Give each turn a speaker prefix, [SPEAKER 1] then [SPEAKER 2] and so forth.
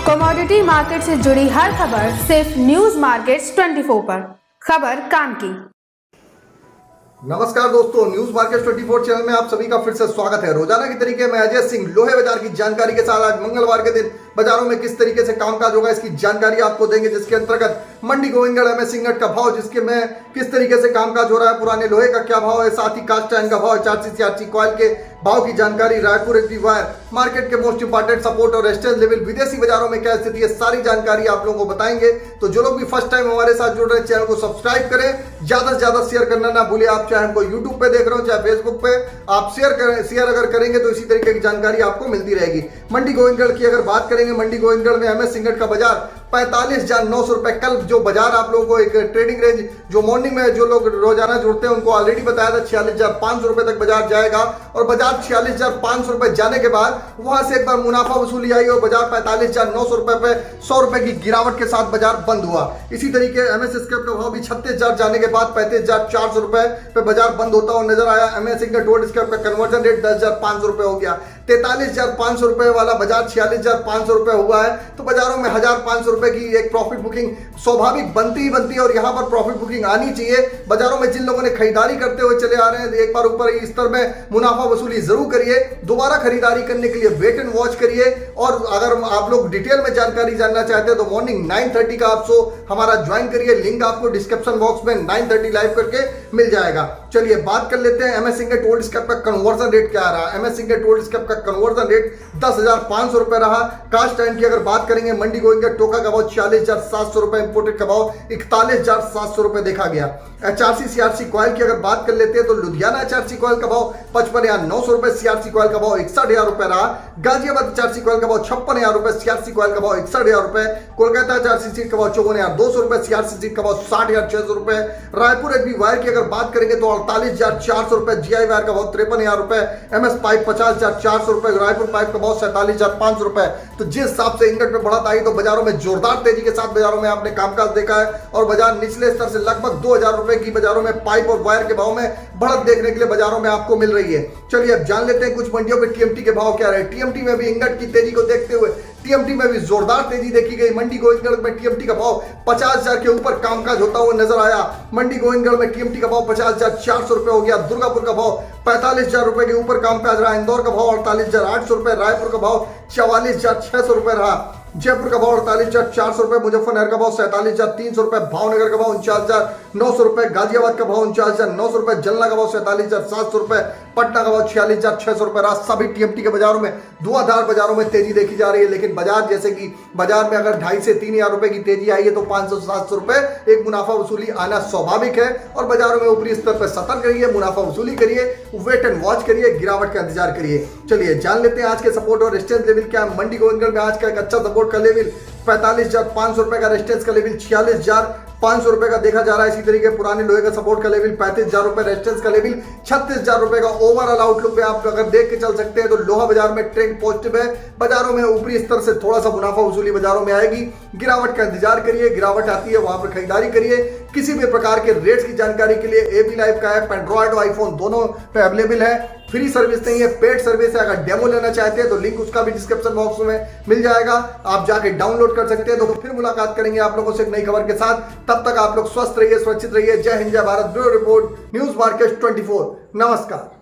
[SPEAKER 1] Commodity market से जुड़ी हर खबर सिर्फ न्यूज मार्केट्स 24 पर। खबर काम की।
[SPEAKER 2] नमस्कार दोस्तों, न्यूज मार्केट 24 चैनल में आप सभी का फिर से स्वागत है। रोजाना की तरीके में अजय सिंह लोहे बाजार की जानकारी के साथ आज मंगलवार के दिन बाजारों में किस तरीके से कामकाज होगा इसकी जानकारी आपको देंगे, जिसके अंतर्गत मंडी गोविंदगढ़ एमएस इंगट का भाव, जिसके में किस तरीके से कामकाज हो रहा है, पुराने लोहे का क्या भाव है, साथ ही कास्ट आयरन का भाव, 4 सीआरसी कॉइल के भाव की जानकारी, रायपुर एचडी वायर मार्केट के मोस्ट इंपॉर्टेंट सपोर्ट और रेजिस्टेंस लेवल, विदेशी बाजारों में क्या स्थिति है, सारी जानकारी आप लोगों को बताएंगे। तो जो लोग भी फर्स्ट टाइम हमारे साथ जुड़ रहे हैं, चैनल को सब्सक्राइब करें, ज्यादा से ज्यादा शेयर करना ना भूलिए। आप चाहे हमको यूट्यूब पे देख रहे हो चाहे फेसबुक पे, आप शेयर अगर करेंगे तो इसी तरीके की जानकारी आपको मिलती रहेगी। मंडी गोविंदगढ़ की अगर बात करेंगे, मंडी गोविंदगढ़ में एमएस इंगट का बाजार 45,900 रुपए। कल जो बाजार आप लोगों को एक ट्रेडिंग रेंज जो मॉर्निंग में जो लोग रोजाना जुड़ते हैं उनको ऑलरेडी बताया था 46,500 रुपए तक बाजार जाएगा, और बाजार 46,500 रुपए जाने के बाद वहां से एक बार मुनाफा वसूली आई और बाजार 45,900 रुपए पे 100 रुपए की गिरावट के साथ बाजार बंद हुआ। इसी तरीके एमएस स्क्रैप का भाव भी 36,000 जाने के बाद 35,400 रुपए पे बाजार बंद होता हुआ नजर आया। एमएस इंगट गोल्ड स्क्रैप का कन्वर्जन रेट 10,500 रुपए हो गया। 43,500 रुपए वाला बाजार 46,500 रुपए हुआ है, तो बाजारों में 1,500 रुपए की एक प्रॉफिट बुकिंग स्वाभाविक बनती ही बनती है, और यहां पर प्रॉफिट बुकिंग आनी चाहिए। बाजारों में जिन लोगों ने खरीदारी करते हुए चले आ रहे हैं, एक बार ऊपर इस स्तर में मुनाफा वसूली जरूर करिए। दोबारा खरीदारी करने के लिए वेट एंड वॉच करिए। और अगर आप लोग डिटेल में जानकारी जानना चाहते हैं तो मॉर्निंग 9:30 का आप शो हमारा ज्वाइन करिए, लिंक आपको डिस्क्रिप्शन बॉक्स में 9:30 लाइव करके मिल जाएगा। चलिए बात कर लेते हैं एमएस इंगट गोल्ड स्क्रैप का कन्वर्जन रेट क्या रहा। एमएस इंगट गोल्ड स्क्रैप का कन्वर्जन रेट 10,500 रुपए रहा। कास्ट आयरन की अगर बात करेंगे, मंडी गोविंदगढ़ टोका का भाव 46,700 रुपए, इंपोर्टेड का भाव 41,700 रुपए देखा गया। एचआरसी सीआरसी कॉइल की अगर बात कर लेते हैं तो लुधियाना एचआरसी कॉइल का भाव 55,900 रुपए, सीआरसी कॉइल का भाव 61,000 रुपए रहा। गाजियाबाद एचआरसी कॉइल का भाव 56,000 रुपए, सीआरसी कॉइल का भाव 61,000 रुपए। कोलकाता एचआरसी सीट का भाव 54,200 रुपए, सीआरसी सीट का भाव 60,600 रुपए। रायपुर एचबी वायर की अगर बात करेंगे तो 48,400 रुपए, जीआई वायर का भाव 53,000 रुपए, एमएस पाइप 50,400 रुपए, रायपुर पाइप का भाव 47,500 रुपए। तो जिस हिसाब से इंगट में बढ़त आई तो बाजारों में जोरदार तेजी के साथ बाजारों में आपने कामकाज देखा है, और बाजार निचले स्तर से लगभग 2,000 रुपए की बाजारों में पाइप और वायर के भाव में बढ़त देखने के लिए बाजारों में आपको मिल रही है। चलिए अब जान लेते हैं कुछ मंडियों पे टीएमटी के भाव क्या रहे। टीएमटी में भी इंगट की तेजी को देखते हुए टीएमटी में भी जोरदार तेजी देखी गई। मंडी गोविंदगढ़ में टीएमटी का भाव 50,000 के ऊपर कामकाज होता हुआ नजर आया। मंडी गोविंदगढ़ में टीएमटी का भाव 50,400 रुपए हो गया। दुर्गापुर का भाव 45,000 रुपए के ऊपर कामकाज रहा। इंदौर का भाव 48,800 रुपए, रायपुर का भाव 44,600 रुपए रहा। जयपुर का भाव 48,400 रुपए, मुजफ्फरनगर का भाव 47,300 रुपए, भावनगर का भाव 49,900 रुपए, गाजियाबाद का भाव 49,900 रुपए, जलना का भाव 47,700 रुपए, पटना का भाव 46,600 रुपए रहा। सभी टीएमटी के बाजारों में धुआंधार बाजारों में तेजी देखी जा रही है। लेकिन बाजार जैसे कि बाजार में अगर 2,500 से 3,000 रुपए की तेजी आई है तो 500 से 700 रुपए एक मुनाफा वसूली आना स्वाभाविक है, और बाजारों में ऊपरी स्तर पर सतर्क रहिए, मुनाफा वसूली करिए, वेट एंड वॉच करिए, गिरावट का इंतजार करिए। चलिए जान लेते हैं आज के सपोर्ट और रेजिस्टेंस लेवल क्या है। मंडी गोविंदगढ़ में आज का एक अच्छा सपोर्ट का लेवल 45,500 रुपए का, रेजिस्टेंस का लेवल 46,500 रुपए का देखा जा रहा है। इसी तरीके पुराने लोहे का सपोर्ट का लेवल 35,000 रुपए, रेजिस्टेंस का लेवल 36,000 रुपए का। ओवरऑल आउटलुक पे आप अगर देख के चल सकते हैं तो लोहा बाजार में ट्रेंड पॉजिटिव है। बाजारों में ऊपरी स्तर से थोड़ा सा मुनाफा वसूली बाजारों में आएगी। गिरावट का इंतजार करिए, गिरावट आती है वहां पर खरीदारी करिए। किसी भी प्रकार के रेट्स की जानकारी के लिए एबी लाइव का ऐप एंड्रॉइड और आईफोन दोनों पे अवेलेबल है। फ्री सर्विस नहीं है, पेड सर्विस है। अगर डेमो लेना चाहते हैं तो लिंक उसका भी डिस्क्रिप्शन बॉक्स में मिल जाएगा, आप जाके डाउनलोड कर सकते हैं। तो फिर मुलाकात करेंगे आप लोगों से एक नई खबर के साथ। तब तक आप लोग स्वस्थ रहिए, सुरक्षित रहिए। जय हिंद, जय Bharat. Bureau report, news market 24। नमस्कार।